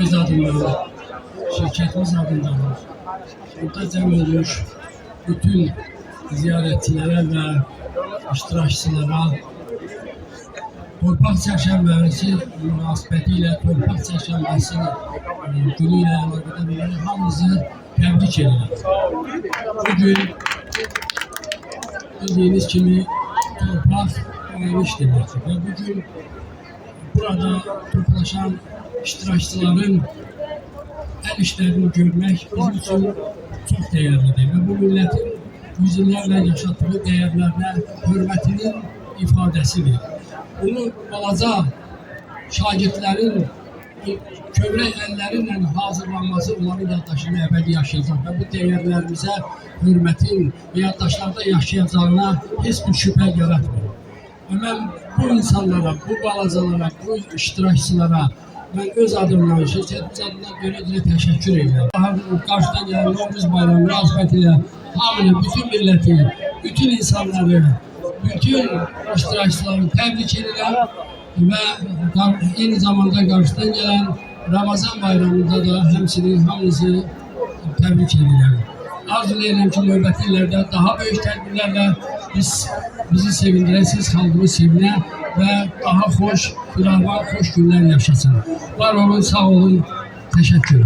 öz adından, şirketimiz adından burada cəm olmuş bütün ziyaretçilere ve iştirakçılara Torpaq Çərşənbəsi münasibətilə Torpaq Çərşənbəsi günü ilə əlaqədar olaraq hamımızı təbrik edirəm. Bugün bildiğiniz kimi torpaq önemli deməkdir və bugün burada toplaşan iştirakçıların el işlerini görmək bizim için çok değerlidir ve bu milletin yüzlərlə yaşatdığı değerlerine hürmetinin ifadəsidir. Bunu balaca şagirdlərin kövrək əllərinlə hazırlanması onların yaddaşını əbədi yaşayacaq və bu değerlərimizə hürmətin yaddaşlarda yaşayacağına heç bir şübhə yaratmır. Və mən bu insanlara, bu balacalara, bu iştirakçılara ben öz adımdan, şirketimiz adından görə təşəkkür edirəm. Daha qarşıdan gələn Novruz bayramı münasibətilə hamını, bütün milleti, bütün insanları, bütün iştirakçıları təbrik edirəm və eyni zamanda qarşıdan gələn Ramazan bayramında da həmçinin hamınızı təbrik edirəm. Arzu edirəm ki, növbəti illərdə daha böyük tədbirlərlə bizi sevindirəsiniz, xalqımız sevinə və daha xoş, firavan, xoş günlər yaşasın. Var olun, sağ olun, təşəkkür.